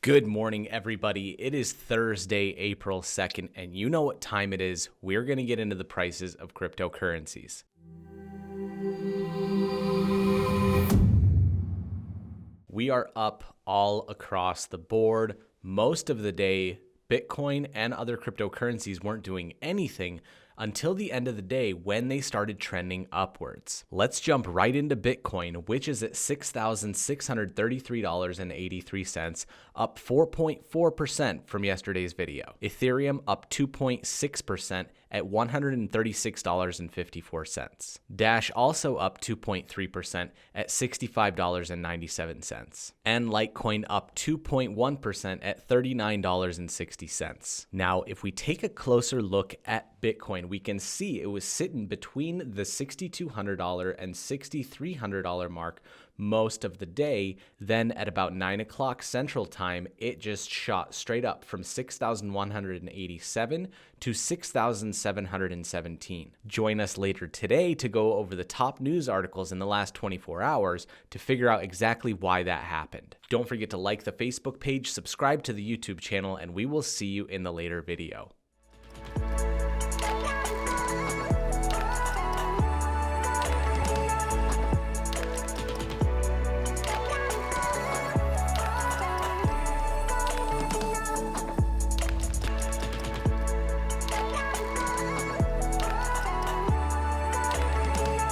Good morning, everybody. It is Thursday, April 2nd, and you know what time it is. We're going to get into the prices of cryptocurrencies. We are up all across the board. Most of the day, Bitcoin and other cryptocurrencies weren't doing anything until the end of the day when they started trending upwards. Let's jump right into Bitcoin, which is at $6,633.83, up 4.4% from yesterday's video. Ethereum up 2.6% at $136.54. Dash also up 2.3% at $65.97. And Litecoin up 2.1% at $39.60. Now, if we take a closer look at Bitcoin, we can see it was sitting between the $6,200 and $6,300 mark most of the day. Then at about 9 o'clock Central Time, it just shot straight up from 6,187 to 6,717. Join us later today to go over the top news articles in the last 24 hours to figure out exactly why that happened. Don't forget to like the Facebook page, subscribe to the YouTube channel, and we will see you in the later video.